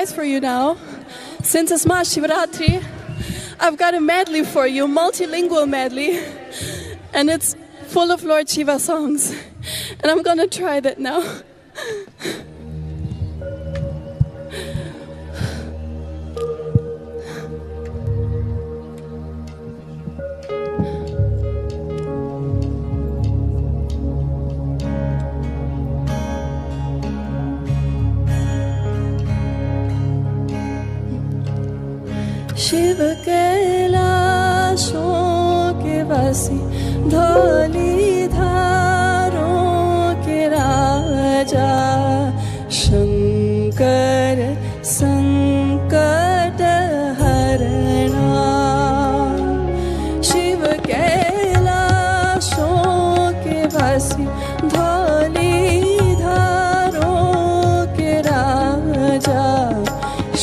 For you now, since it's Mahashivratri, I've got a medley for you, multilingual medley, and it's full of Lord Shiva songs, and I'm gonna try that now. Shiv कैलाशों के वासी धौली धारों के राजा शंकर संकट हरणा शिव कैलाशों के वासी धौली धारों के राजा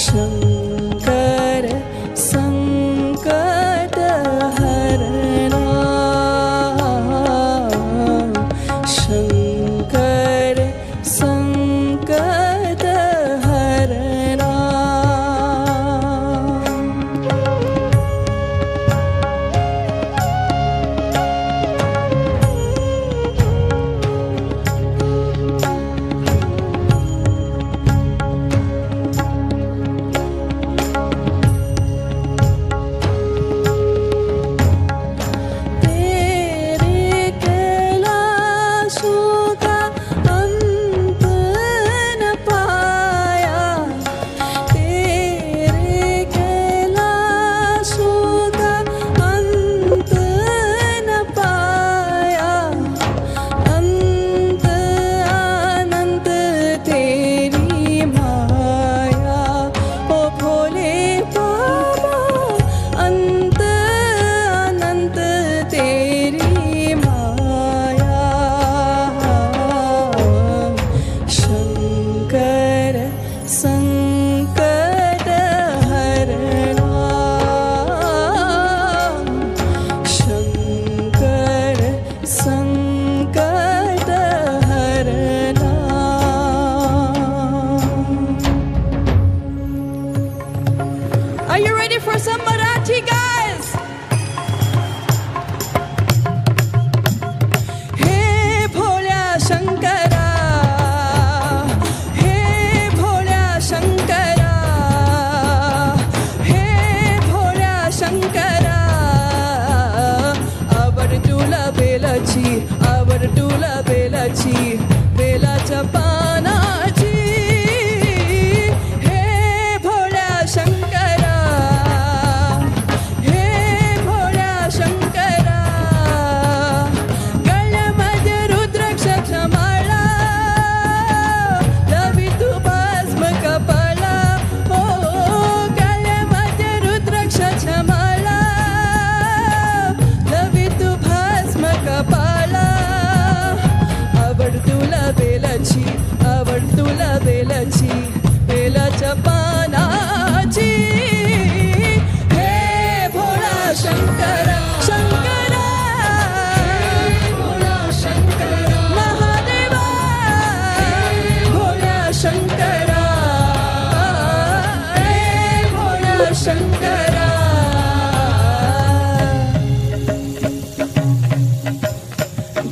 शंकर संकट हरणा शंकर संकट हरणा बेलाच्या पानाची हे भोळ्या शंकरा हे भोळ्या शंकरा गळ्यामध्ये रुद्राक्षाच्या माळा लवी तू भस्म कपाळा हो गळ्यामध्ये रुद्राक्षाच्या माळा लवी तू भस्म कपाळा आवड तुला बेलाची बेलाच्या पानाची हे भोळा शंकरा शंकरा भोळा शंकरा महादेवा भोळा शंकरा हे भोळा शंकरा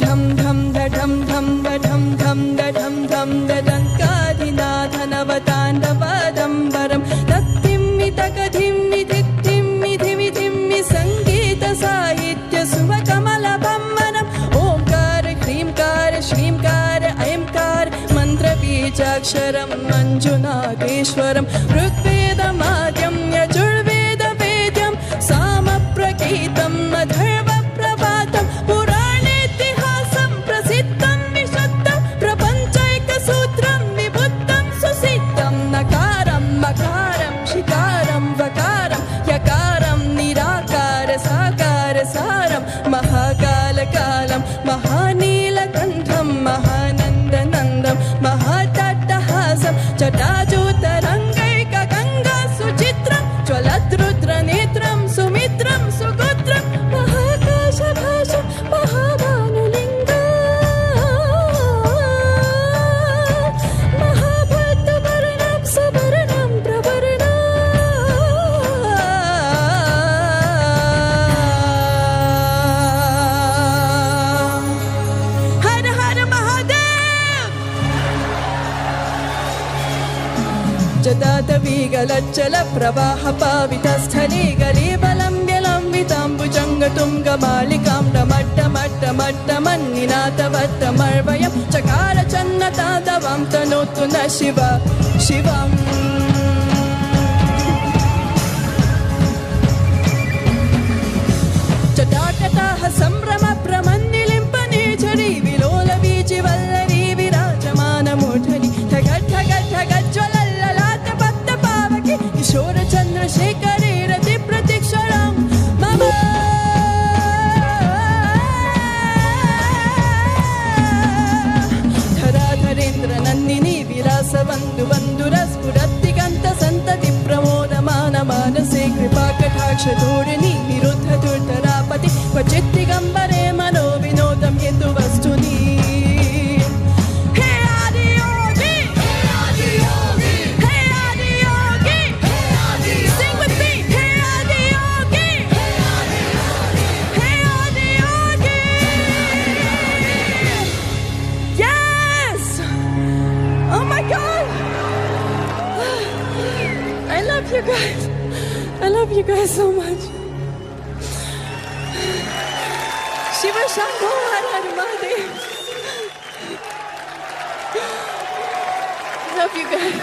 धम धम ध धम धम ध धम धम ध धम धम ध डंकाधिनाथनवताण्डवदम्बरं तत्तिम्मि तकधिम्मि धित्तिम्मि धिमि धिम्मि संगीत साहित्य सुमकमलबम्बनम् ओंकार ह्रींकार श्रींकार ऐंकार मन्त्रबीजाक्षरं मञ्जुनाथेश्वरं ऋग्वेदमाद्यं यजुर्वेद वेद्यं सामप्रकीर्तं अथर्वप्रभातं पुराणेतिहासं प्रसिद्धं विशुद्धं प्रपञ्चैकसूत्रं विबुद्धं सुसिद्धं नकारं मकारं शिकारं वकारं यकारं निराकार साकार सारं महाकालकालं महानीलकण्ठं महानन्दनन्दं महाट्टहासं जटाजूतरङ्गैकगङ्गा सुचित्रं ज्वलद्रुद्रनेत्रं सुमित्रं सुगोत्रं महाकाशभाषं महाभानुलिङ्गं महाभक्तवर्णं सुवर्णं प्रभ जदातवीगलच्चलप्रवाहपावितस्थले गलीबलम्ब्यलम्बिताम्बुजङ्गतुङ्गमालिकां डमट्टमट्टमट्टमन्निनाथवट्टमर्वयं चकारचन्नतादवां तनोतु न शिव शिवम् जटाटटाः सम्भ्रमप्रमन्निलिम्पने झरि विलोलवीचिवल्लरी विराजमानमूर्धनि ठगज्ज्वलल्ललाटपट्टपावके किशोरचन्द्रशेखरे रतिप्रतीक्षरां मम धराधरेन्द्रनन्दिनी विलासबन्धुबन्धुरस्फुरद्दिगन्तसन्तति प्रमोदमानमानसे कृपाकटाक्षधूरिणी विरुद्धधुर्धरापति क्वचित् दिगम्बरे मनो विनोदं हेतुवस्तुनि हे आदियोगी हे Adiyogi sing with me hey Adiyogi hey Adiyogi yes oh my god I love you guys. I love you guys so much. Shiva Shambho Har Har Mahadev. Love you guys.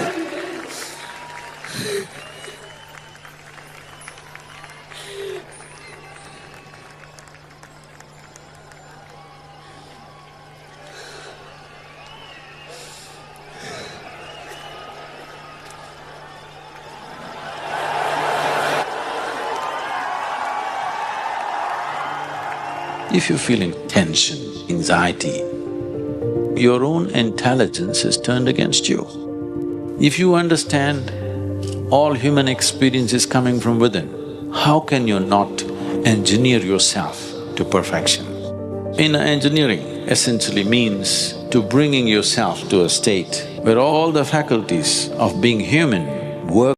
If you're feeling tension, anxiety, your own intelligence is turned against you. If you understand all human experience is coming from within, how can you not engineer yourself to perfection? Inner engineering essentially means to bringing yourself to a state where all the faculties of being human work